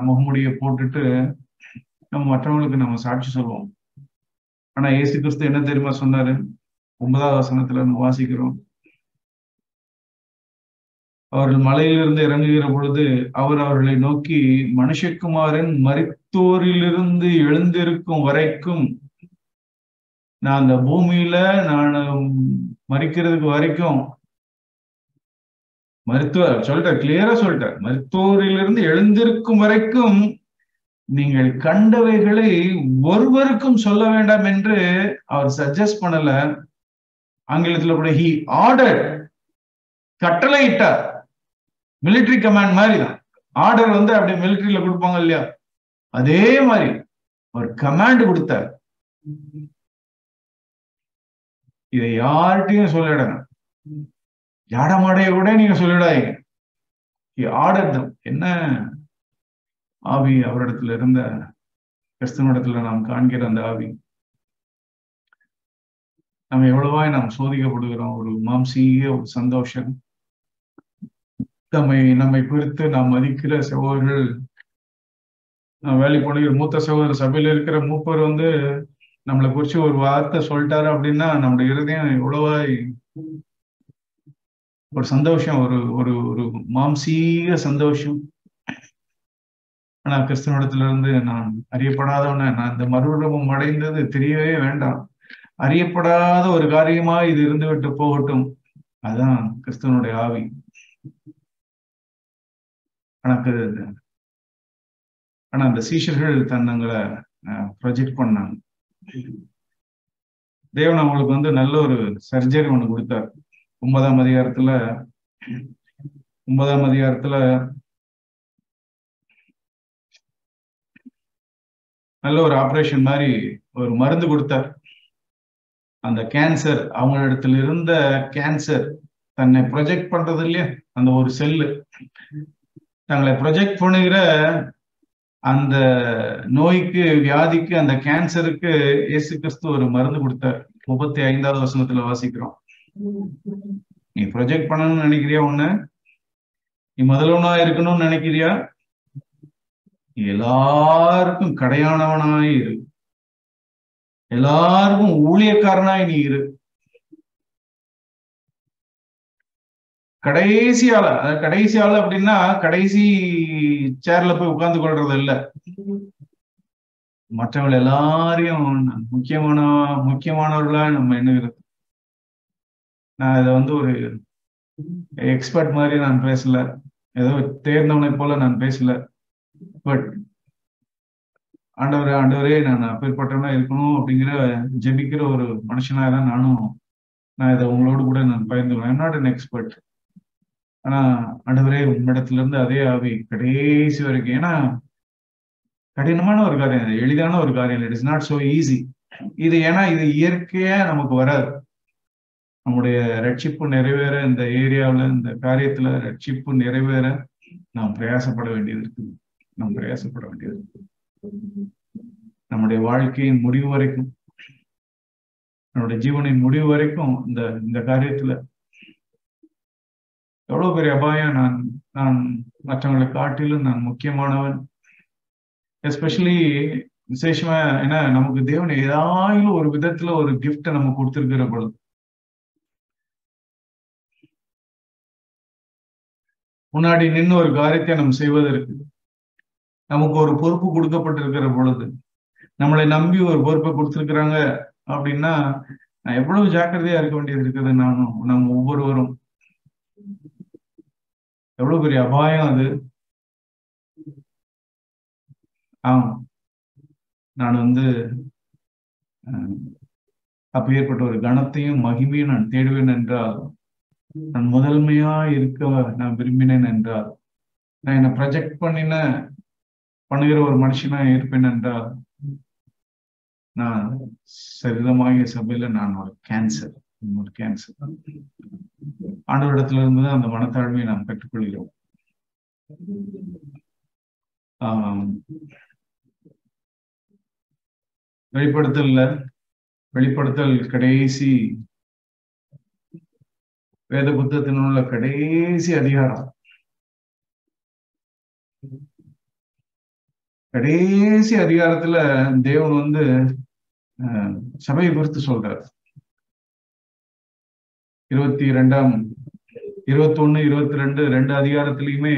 முகமுடிய போட்டுட்டு நம்ம மற்றவங்களுக்கு நம்ம சாட்சி சொல்லுவோம். ஆனா இயேசு கிறிஸ்து என்ன தெரியுமா சொன்னாரு? 9வது வசனத்துல நம்ம வாசிக்கிறோம், அவர்கள் மலையிலிருந்து இறங்குகிற பொழுது அவர் அவர்களை நோக்கி, மனுஷகுமாரன் மரித்தோரிலிருந்து எழுந்திருக்கும் வரைக்கும், நான் அந்த பூமியில நான் மரிக்கிறதுக்கு வரைக்கும், கிளியரா சொல்லிட்டார், மருத்துவரிலிருந்து எழுந்திருக்கும் வரைக்கும் நீங்கள் கண்டவைகளை ஒருவருக்கும் சொல்ல வேண்டாம் என்று அவர் சஜஸ்ட் பண்ணல. ஆங்கிலத்துல கூட ஹி ஆர்டர், கட்டளை இட்டார். மிலிட்டரி கமாண்ட் மாதிரி தான். ஆர்டர் வந்து அப்படியே மிலிட்டரியில கொடுப்பாங்க இல்லையா, அதே மாதிரி ஒரு கமாண்ட் கொடுத்தார். இதை யார்கிட்டையும் சொல்லிடணும், யாடமாடைய கூட நீங்க சொல்லிடாதீங்க. ஆர்டர் தான். என்ன ஆவி அவரிடத்துல இருந்த கிறிஸ்துவனிடத்துல நாம் காண்கிற அந்த ஆவி. நம்ம எவ்வளவாய் நாம் சோதிக்கப்படுகிறோம். ஒரு மாம்சீக ஒரு சந்தோஷம், நம்மை குறித்து நாம் மதிக்கிற சகோதரர்கள், வேலை போன மூத்த சகோதரர், சபையில இருக்கிற மூப்பர் வந்து நம்மளை குறிச்சு ஒரு வார்த்தை சொல்லிட்டாரு அப்படின்னா நம்முடைய இருதயம் எவ்வளவாய் ஒரு சந்தோஷம், ஒரு ஒரு மாம்சீக சந்தோஷம். ஆனா கிறிஸ்துவனிடத்துல இருந்து நான் அறியப்படாதவன, நான் இந்த மறுரூபம் அடைந்தது தெரியவே வேண்டாம், அறியப்படாத ஒரு காரியமா இது இருந்து விட்டு போகட்டும். அதுதான் கிறிஸ்துவனுடைய ஆவி. ஆனா அந்த சீஷர்கள் தங்களை ப்ரொஜெக்ட் பண்ணாங்க. தேவன் அவங்களுக்கு வந்து நல்ல ஒரு சர்ஜரி ஒண்ணு கொடுத்தார். 9ஆம் அதிகாரத்துல நல்ல ஒரு ஆபரேஷன் மாதிரி ஒரு மருந்து கொடுத்தார். அந்த கேன்சர், அவங்களிடத்துல இருந்த கேன்சர் தன்னை ப்ரொஜெக்ட் பண்றது இல்லையா, அந்த ஒரு செல்லு தங்களை ப்ரொஜெக்ட் பண்ணுகிற அந்த நோய்க்கு, வியாதிக்கு, அந்த கேன்சருக்கு இயேசு கிறிஸ்து ஒரு மருந்து கொடுத்தார். 35வது வசனத்துல வாசிக்கிறோம். நீ ப்ரொஜெக்ட் பண்ணணும்னு நினைக்கிறியா? ஒண்ணு நீ முதல்வனா இருக்கணும்னு நினைக்கிறியா? எல்லாருக்கும் கடையானவனாய் இரு, எல்லாருக்கும் ஊழியக்காரனாய் நீ இரு. கடைசி ஆள, கடைசி ஆளு அப்படின்னா கடைசி சேர்ல போய் உட்கார்ந்து கொள்றது இல்ல. மற்றவங்க எல்லாரையும் முக்கியமானவர்களா நம்ம எண்ணுகிறது. நான் இதை வந்து ஒரு எக்ஸ்பர்ட் மாதிரி நான் பேசல, ஏதோ தேர்ந்தவனை போல நான் பேசல. பட் ஆண்டவரே நான் அப்பேற்பட்டவனா இருக்கணும் அப்படிங்கிற ஜெபிக்கிற ஒரு மனுஷனாக தான் நான் இதை உங்களோடு கூட நான் பகிர்ந்துக்கிறேன். I'm not an expert. ஆனா ஆண்டவரே உம்மிடத்துல இருந்து அதே ஆவி கடைசி வரைக்கும். ஏன்னா கடினமான ஒரு காரியம், அது எளிதான ஒரு காரியம். It is not so easy. இது ஏன்னா இது இயற்கையா நமக்கு வராது. நம்முடைய ரட்சிப்பு நிறைவேற, இந்த ஏரியாவில் இந்த காரியத்துல ரட்சிப்பு நிறைவேற நாம் பிரயாசப்பட வேண்டியது இருக்குது. நம்முடைய வாழ்க்கையின் முடிவு வரைக்கும், நம்முடைய ஜீவனின் முடிவு வரைக்கும் இந்த காரியத்துல எவ்வளவு பெரிய அபாயம். நான் மற்றவங்களை காட்டிலும் நான் முக்கியமானவன். எஸ்பெஷலி விசேஷமா ஏன்னா நமக்கு தேவன் ஏதாவது ஒரு விதத்துல ஒரு கிஃப்ட நம்ம கொடுத்திருக்கிற பொழுது, முன்னாடி நின்று ஒரு காரியத்தை நம்ம செய்வதற்கு நமக்கு ஒரு பொறுப்பு கொடுக்கப்பட்டிருக்கிற பொழுது, நம்மளை நம்பி ஒரு பொறுப்பை கொடுத்திருக்கிறாங்க அப்படின்னா நான் எவ்வளவு ஜாக்கிரதையா இருக்க வேண்டியது இருக்குது. நம்ம ஒவ்வொருவரும் எவ்வளவு பெரிய அபாயம் அது. ஆமா, நான் அப்பேற்பட்ட ஒரு கனத்தையும் மகிமையும் நான் தேடுவேன் என்றால், நான் முதன்மையா இருக்க நான் விரும்பினேன் என்றால், நான் என்னை ப்ரொஜெக்ட் பண்ணுகிற ஒரு மனுஷனா இருப்பேன் என்றால், நான் சரிதமாகிய சபையில நான் ஒரு கேன்சர். ஆண்டவரிடத்துல இருந்துதான் அந்த மனத்தாழ்மையை நாம் பெற்றுக்கொள்கிறோம். வெளிப்படுத்தல் கடைசி வேத புத்தகத்தில் உள்ள கடைசி அதிகாரம், கடைசி அதிகாரத்துல தேவன் சபையை குறித்து சொல்றார். 21, 22 2 அதிகாரத்திலையுமே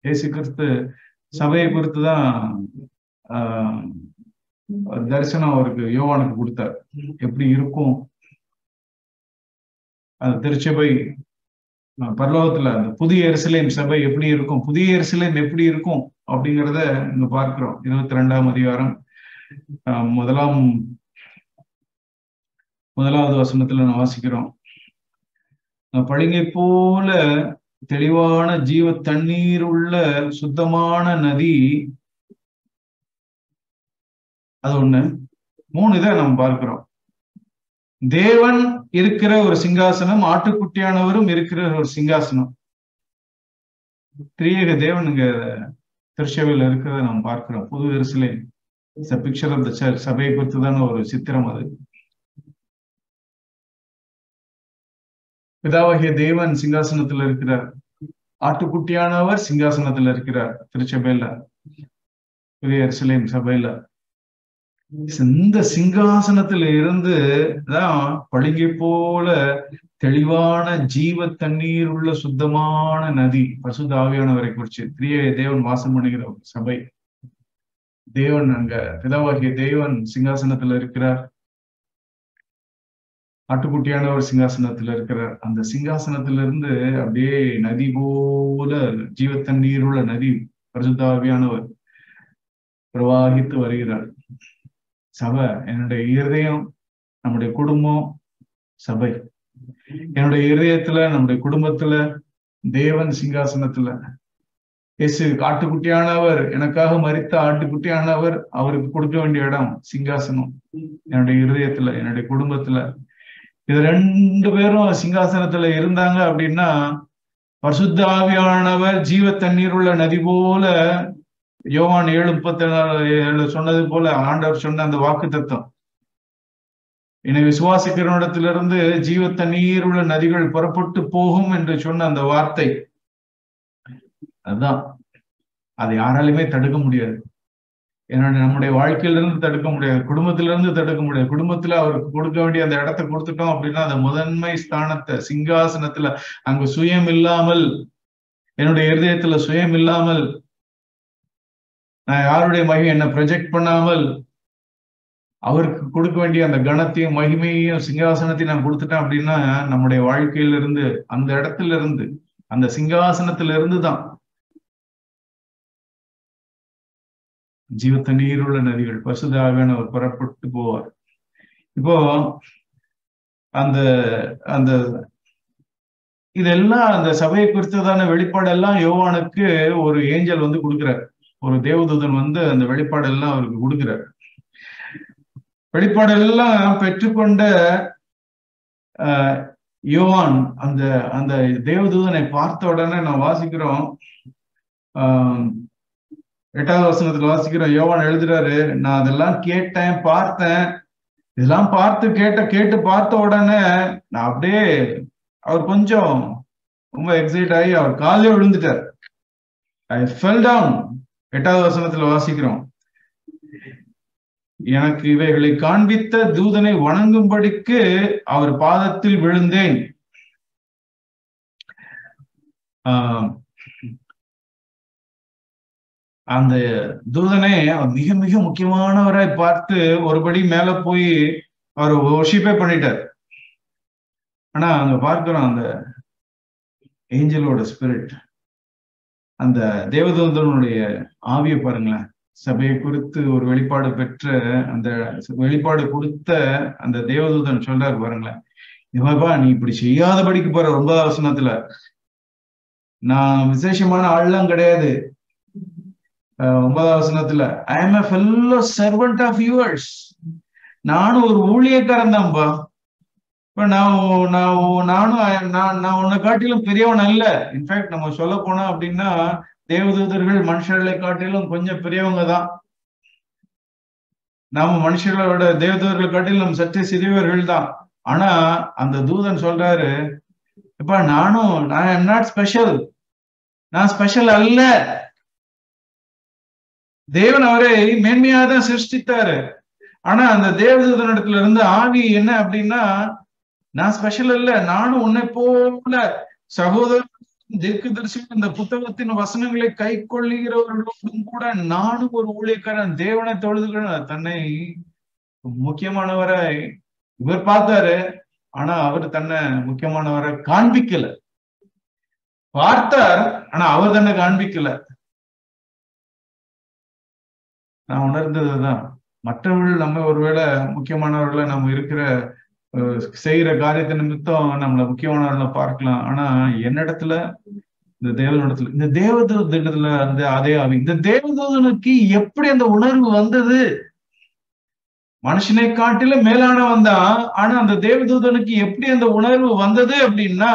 இயேசு கிறிஸ்து சபையை குறித்து தான் தரிசனம் அவருக்கு யோவானுக்கு கொடுத்தார். எப்படி இருக்கும் அந்த திருச்சபை, பரலோகத்துல அந்த புதிய எருசலேம் சபை எப்படி இருக்கும், புதிய எருசலேம் எப்படி இருக்கும் அப்படிங்கிறத இங்க பார்க்கிறோம். 22ஆம் அதிகாரம் 1வது வசனத்துல நான் வாசிக்கிறோம். பளிங்கை போல தெளிவான ஜீவ தண்ணீர் உள்ள சுத்தமான நதி. அது 1. 3 இதை நம்ம பார்க்கிறோம். தேவன் இருக்கிற ஒரு சிங்காசனம், ஆட்டுக்குட்டியானவரும் இருக்கிற ஒரு சிங்காசனம். திரியேக தேவன் இங்க திருச்சபையில் இருக்கிறத நம்ம பார்க்கிறோம். புது எருசலேம் பிக்சர் ஆஃப் த சர்ச், சபையை குறித்துதான ஒரு சித்திரம் அது. பிதாவாகிய தேவன் சிங்காசனத்துல இருக்கிறார், ஆட்டுக்குட்டியானவர் சிங்காசனத்துல இருக்கிறார் திருச்சபையில, புதிய எருசலேம் சபையில. இந்த சிங்காசனத்துல இருந்து தான் பளிங்கை போல தெளிவான ஜீவ தண்ணீர் உள்ள சுத்தமான நதி, பரிசுத்த ஆவியானவரை குறிச்சு தேவன் வாசம் பண்ணுகிற ஒரு சபை. தேவன் அங்க பிதாவாகிய தேவன் சிங்காசனத்துல இருக்கிறார், ஆட்டுக்குட்டியானவர் சிங்காசனத்துல இருக்கிறார். அந்த சிங்காசனத்துல இருந்து அப்படியே நதி போல ஜீவ தண்ணீர் உள்ள நதி, பரிசுத்த ஆவியானவர் பிரவாகித்து வருகிறார். சபை, என்னுடைய இருதயம், நம்முடைய குடும்பம் சபை. என்னுடைய இருதயத்துல, நம்முடைய குடும்பத்துல தேவன் சிங்காசனத்துல, இயேசு ஆட்டுக்குட்டியானவர், எனக்காக மரித்த ஆட்டுக்குட்டியானவர், அவருக்கு கொடுக்க வேண்டிய இடம் சிங்காசனம். என்னுடைய இருதயத்துல, என்னுடைய குடும்பத்துல இது 2 பேரும் சிங்காசனத்துல இருந்தாங்க அப்படின்னா, பரிசுத்த ஆவியானவர் ஜீவ தண்ணீர் உள்ள நதி போல யோவான் 7:34 சொன்னது போல ஆண்டவர் சொன்ன அந்த வாக்கு தத்துவம், என்னை விசுவாசிக்கிறவனிடத்திலிருந்து ஜீவ தண்ணீர் உள்ள நதிகள் புறப்பட்டு போகும் என்று சொன்ன அந்த வார்த்தை, அதுதான். அதை யாராலுமே தடுக்க முடியாது. ஏன்னா நம்முடைய வாழ்க்கையிலிருந்து தடுக்க முடியாது, குடும்பத்திலிருந்து தடுக்க முடியாது. குடும்பத்துல அவருக்கு கொடுக்க வேண்டிய அந்த இடத்தை கொடுத்துட்டோம் அப்படின்னா, அந்த முதன்மை ஸ்தானத்தை, சிங்காசனத்துல அங்கு சுயம் இல்லாமல், என்னுடைய இருதயத்துல சுயம் இல்லாமல், நான் யாருடைய மகிமை என்ன ப்ரொஜெக்ட் பண்ணாமல் அவருக்கு கொடுக்க வேண்டிய அந்த கணத்தையும் மகிமையையும் சிங்காசனத்தையும் நான் கொடுத்துட்டேன் அப்படின்னா, நம்முடைய வாழ்க்கையிலிருந்து, அந்த இடத்துல இருந்து, அந்த சிங்காசனத்துல இருந்து தான் ஜீவ தண்ணீர் உள்ள நதிகள், பரிசுத்த ஆவியானவர் புறப்பட்டு போவார். இப்போ அந்த அந்த இதெல்லாம் அந்த சபையை குறித்ததான வெளிப்பாடெல்லாம் யோவானுக்கு ஒரு ஏஞ்சல் வந்து கொடுக்கிறார், ஒரு தேவதூதன் வந்து அந்த வெளிப்பாடெல்லாம் அவருக்கு கொடுக்கிறார். வெளிப்பாடெல்லாம் பெற்றுக்கொண்ட யோவான் அந்த அந்த தேவதூதனை பார்த்த உடனே நான் வாசிக்கிறோம், 8வது வசனத்துல வாசிக்கிறோம், யோவான் எழுதுறாரு, நான் அதெல்லாம் கேட்டேன், பார்த்தேன், இதெல்லாம் கேட்டு பார்த்த உடனே நான் அப்படியே, அவர் கொஞ்சம் ரொம்ப எக்ஸைட் ஆகி அவர் காலையில விழுந்துட்டார். ஐ ஃபெல் டவுன். 8வது வசனத்துல வாசிக்கிறோம், எனக்கு இவைகளை காண்பித்த தூதனை வணங்கும்படிக்கு அவர் பாதத்தில் விழுந்தேன். அந்த தூதனை அவர் மிக மிக முக்கியமானவராய் பார்த்து ஒருபடி மேல போய் அவர் வொர்ஷிப்பே பண்ணிட்டார். ஆனா அங்க பார்க்கிறோம் அந்த ஏஞ்சலோட ஸ்பிரிட், அந்த தேவதூதனுடைய ஆவியை பாருங்களேன். சபையை குறித்து ஒரு வெளிப்பாடு பெற்ற அந்த வெளிப்பாடு கொடுத்த அந்த தேவதூதன் சொல்றாரு பாருங்களேன், இவப்பா நீ இப்படி செய்யாதபடிக்கு போற. 9வது வசனத்துல, நான் விசேஷமான ஆள்லாம் கிடையாது. 9வது வசனத்துல, I am a fellow servant of yours, நானும் ஒரு ஊழியக்காரன் தான்பா. இப்ப நான் உன்னை காட்டிலும் பெரியவன் அல்ல. இன்ஃபேக்ட் நம்ம சொல்ல போனா அப்படின்னா, தேவதூதர்கள் மனுஷர்களை காட்டிலும் கொஞ்சம் பெரியவங்க தான். நாம மனுஷர்களோட தேவதூதர்களை காட்டிலும் நம்ம சற்று சிறியவர்கள் தான். ஆனா அந்த தூதன் சொல்றாரு, இப்ப ஐ எம் நாட் ஸ்பெஷல், நான் ஸ்பெஷல் அல்ல. தேவன் அவரை மேன்மையாக தான் சிருஷ்டித்தாரு. ஆனா அந்த தேவதூதனிடத்துல இருந்து ஆவி என்ன அப்படின்னா, நான் ஸ்பெஷல் இல்ல, நானும் உன்னை போல சகோதரர் தீர்க்கதரிசி இந்த புத்தகத்தின் வசனங்களை கை கொள்ளுகிறவர்களோடும் கூட நானும் ஒரு ஊழியக்காரன். தேவனை தொழுதுகள் தன்னை முக்கியமானவரை இவர் பார்த்தாரு, ஆனா அவர் தன்னை முக்கியமானவரை காண்பிக்கல. பார்த்தார், ஆனா அவர் தன்னை காண்பிக்கல. நான் உணர்ந்ததுதான், மற்றவர்கள் நம்ம ஒருவேளை முக்கியமானவர்களை நம்ம இருக்கிற செய்யற காரியத்தை நிமித்தம் நம்மள முக்கியமானவர்களை பார்க்கலாம். ஆனா என்னிடத்துல, இந்த தேவனிடத்துல, இந்த தேவதூதனிடத்துல அந்த அதே ஆவி, இந்த தேவதூதனுக்கு எப்படி அந்த உணர்வு வந்தது? மனுஷனை காட்டிலும் மேலானவன் தான், ஆனா அந்த தேவதூதனுக்கு எப்படி அந்த உணர்வு வந்தது அப்படின்னா,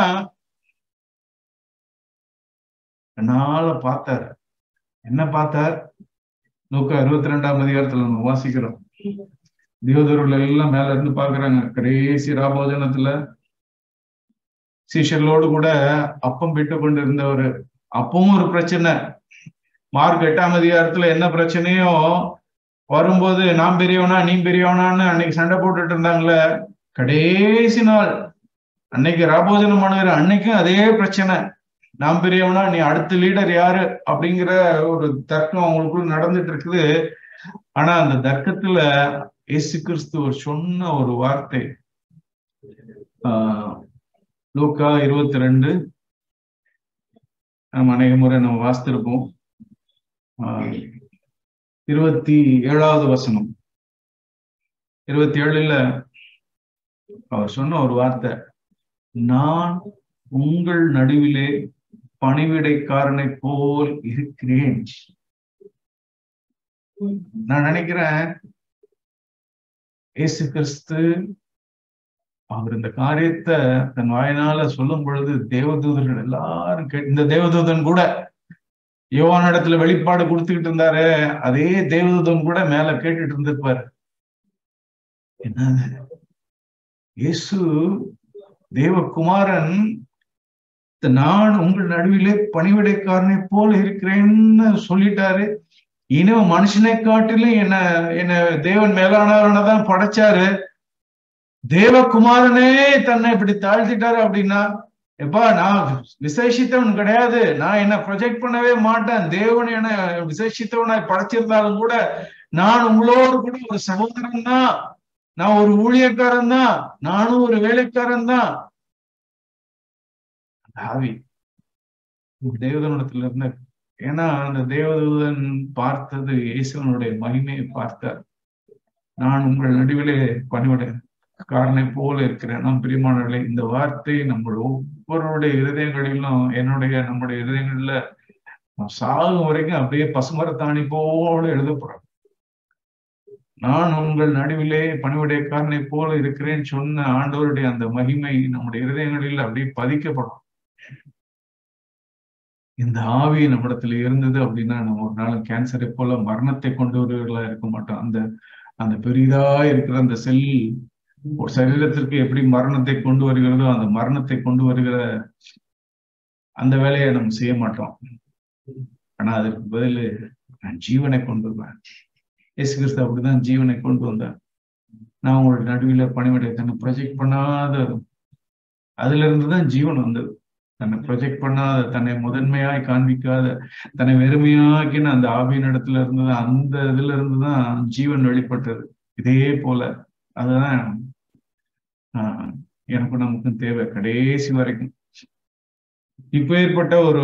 என்னால பார்த்தார். என்ன பார்த்தார்? லூக்கா 22ஆம் அதிகாரத்துல நம்ம வாசிக்கிறோம், தேவதூதர்கள் எல்லாம் மேல இருந்து பாக்குறாங்க. கடைசி ராபோஜனத்துல சீஷர்களோடு கூட அப்பம் விட்டு கொண்டு இருந்தவர். அப்பவும் ஒரு பிரச்சனை. மார்க் 8ஆம் அதிகாரத்துல என்ன பிரச்சனையோ வரும்போது, நான் பெரியவனா நீ பெரியவனான்னு அன்னைக்கு சண்டை போட்டுட்டு இருந்தாங்களே, கடைசி நாள் அன்னைக்கு ராபோஜனமானவர், அன்னைக்கும் அதே பிரச்சனை. நான் பெரியவனா, நீ அடுத்த லீடர் யாரு அப்படிங்கிற ஒரு தர்க்கம் அவங்களுக்குள்ள நடந்துட்டு இருக்குது. ஆனா அந்த தர்க்கத்துல இயேசு கிறிஸ்து சொன்ன ஒரு வார்த்தை, லூக்கா 22 நம்ம அநேக முறை நம்ம வாசித்திருப்போம். 27வது வசனம், 27ல அவர் சொன்ன ஒரு வார்த்தை, நான் உங்கள் நடுவிலே பணிவிடைக்காரனை போல் இருக்கிறேன். நான் நினைக்கிறேன் இயேசு கிறிஸ்து அவர் இந்த காரியத்தை தன் வாயினால சொல்லும் பொழுது தேவதூதர்கள் எல்லாரும் இந்த தேவதூதன் கூட யோவான் இடத்துல வெளிப்பாடு கொடுத்துக்கிட்டு இருந்தாரு, அதே தேவதூதன் கூட மேல கேட்டுட்டு இருந்திருப்பாரு. என்னது, இயேசு தேவகுமாரன் நான் உங்கள் நடுவிலே பணிவிடைக்காரனை போல இருக்கிறேன்னு சொல்லிட்டாரு. இனிமே மனுஷனை காட்டிலும் என்ன தேவன் மேலானவனதான் படைச்சாரு, தேவகுமாரனே தன்னை இப்படி தாழ்த்திட்டாரு அப்படின்னா, எப்பா நான் விசேஷித்தவன் கிடையாது, நான் என்ன ப்ரொஜெக்ட் பண்ணவே மாட்டேன். தேவன் என்ன விசேஷித்தவனாய் படைச்சிருந்தாலும் கூட நான் உங்களோடு கூட ஒரு சகோதரன் தான், நான் ஒரு ஊழியக்காரன் தான், நானும் ஒரு வேலைக்காரன் தான். ஆவி தேவதூதனத்துல இருந்த, ஏன்னா அந்த தேவதூதன் பார்த்தது இயேசுவனுடைய மகிமையை பார்த்தார். நான் உங்கள் நடுவிலே பணிவிடைக்காரனை போல இருக்கிறேன். நாம் பிரியமானவர்களே, இந்த வார்த்தை நம்ம ஒவ்வொருடைய இருதயங்களிலும், நம்முடைய இருதயங்கள்ல சாகும் வரைக்கும் அப்படியே பசுமரத்தாணி போல எழுதப்படுறோம். நான் உங்கள் நடுவிலே பணிவிடைக்காரனை போல இருக்கிறேன்னு சொன்ன ஆண்டவருடைய அந்த மகிமை நம்முடைய இருதயங்களில் அப்படியே பதிக்கப்படும். இந்த ஆவி நம்மிடத்துல இருந்தது அப்படின்னா நம்ம ஒரு நாள் கேன்சரை போல மரணத்தை கொண்டு வருவர்களா இருக்க மாட்டோம். அந்த பெரிதா இருக்கிற அந்த செல் ஒரு சரீரத்திற்கு எப்படி மரணத்தை கொண்டு வருகிறதோ, அந்த மரணத்தை கொண்டு வருகிற அந்த வேலையை நம்ம செய்ய மாட்டோம். ஆனா அதற்கு பதில் நான் ஜீவனை கொண்டு வருவேன். இயேசு கிறிஸ்து அப்படிதான் ஜீவனை கொண்டு வந்தார். நான் உங்களுடைய நடுவில் பணிவிடை தன்னை ப்ரொஜெக்ட் பண்ணாத, அதுல இருந்துதான் ஜீவன் வந்தது. தன்னை ப்ரொஜெக்ட் பண்ணாத, தன்னை முதன்மையாய் காண்பிக்காத, தன்னை வெறுமையாக்கின அந்த ஆவியின் இடத்துல இருந்தது, அந்த இதுல இருந்துதான் ஜீவன் வெளிப்பட்டது. இதே போல அதுதான் எனக்கும் நமக்கும் தேவை கடைசி வரைக்கும். இப்ப ஏற்பட்ட ஒரு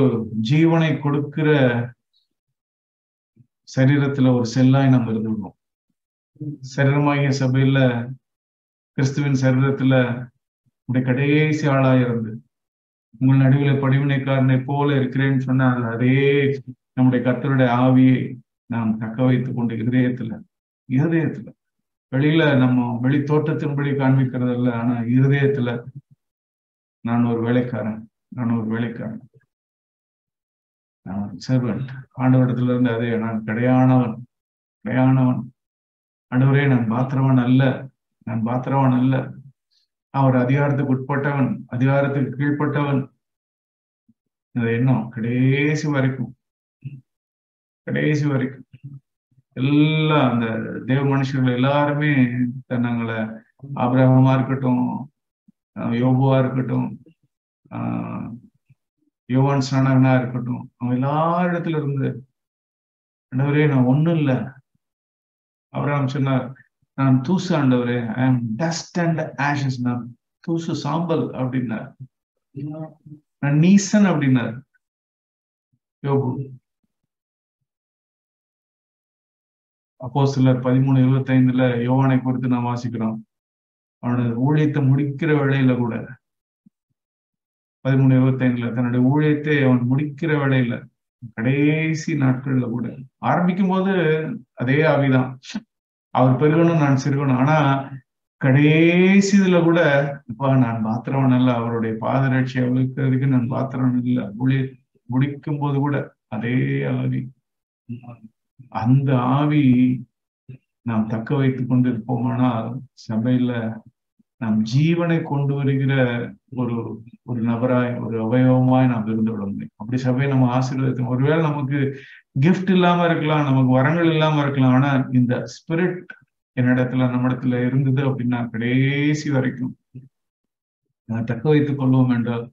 ஜீவனை கொடுக்கிற சரீரத்துல ஒரு செல்லாய் நம்ம இருந்துள்ளோம். சரீரமாகிய சபையில கிறிஸ்துவின் சரீரத்துல உடைய கடைசி ஆளாய் இருந்து உங்கள் நடுவில் பணிவிடைக்காரனை போல இருக்கிறேன்னு சொன்னால், அதே நம்முடைய கர்த்தருடைய ஆவியை நாம் தக்க வைத்துக் கொண்டு இருதயத்துல வெளியில நம்ம வெளி தோற்றத்தின்படி காண்பிக்கிறது இல்லை, ஆனா இருதயத்துல நான் ஒரு வேலைக்காரன், நான் ஒரு சர்வன்ட். ஆண்டவரிடத்துல இருந்து அதே நான் கிடையானவன். ஆண்டவரே நான் பாத்திரவன் அல்ல, அவர் அதிகாரத்துக்கு உட்பட்டவன், அதிகாரத்துக்கு கீழ்பட்டவன். எண்ணம் கடைசி வரைக்கும் எல்லாம் அந்த தேவ மனுஷர்கள் எல்லாருமே தன்னங்களை ஆபிரகாமா இருக்கட்டும், யோபுவா இருக்கட்டும், யோவான் ஸ்நானகனா இருக்கட்டும், அவங்க எல்லாரிடத்துல இருந்து ஆண்டவரே நான் ஒண்ணும் இல்லை. ஆபிரகாம் சொன்னார், நான் தூசு ஆண்டவரே, ஐ ஆம் டஸ்ட் அண்ட் ஆஷஸ், நான் தூசு சாம்பல் அப்படின்னார். நான் நீசன் அப்படின்னார் யோபு. அப்போஸ்தலர் 13:25 யோவானை குறித்து நாம் வாசிக்கிறோம். அவனோட ஊழியத்தை முடிக்கிற வேளையில கூட 13:25 தன்னுடைய ஊழியத்தை அவன் முடிக்கிற வேளையில கடைசி நாட்கள்ல கூட, ஆரம்பிக்கும் போது அதே ஆவிதான், அவர் பெருகணும் நான் சிறுகணும். ஆனா கடைசி இதுல கூட இப்ப நான் பாத்திரவன் அல்ல, அவருடைய பாதரட்சி அவளுக்கு நான் பாத்திரவன் இல்லை. ஊழிய முடிக்கும் போது கூட அதே ஆவி, அந்த ஆவி நாம் தக்க வைத்துக் கொண்டிருப்போமானால் சபையில நாம் ஜீவனை கொண்டு வருகிற ஒரு நபராய், ஒரு அவயவமாய் நாம் இருந்து விட முடியும். அப்படி சபையை நம்ம ஆசீர்வதித்தோம். ஒருவேளை நமக்கு கிஃப்ட் இல்லாம இருக்கலாம், நமக்கு வரங்கள் இல்லாம இருக்கலாம், ஆனா இந்த ஸ்பிரிட் நம்மிடத்துல இருந்தது அப்படின்னா கடைசி வரைக்கும் தக்க வைத்துக் கொள்வோம் என்றால்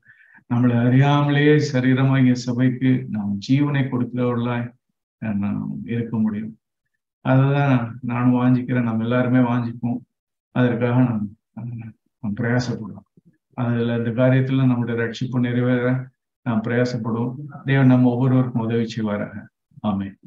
நம்மளை அறியாமலேயே சரீரமாகிய சபைக்கு நாம் ஜீவனை கொடுக்கிறவர்களாய் நாம் இருக்க முடியும். அதுதான் நானும் வாஞ்சிக்கிறேன், நம்ம எல்லாருமே வாஞ்சிப்போம். அதற்காக நாம் பிரயாசப்படுவோம். அதுல இந்த காரியத்துல நம்முடைய ரட்சிப்பு நிறைவேற நாம் பிரயாசப்படுவோம். தேவன் நம்ம ஒவ்வொருவருக்கும் உதவி செய்வாராக. ஆமென்.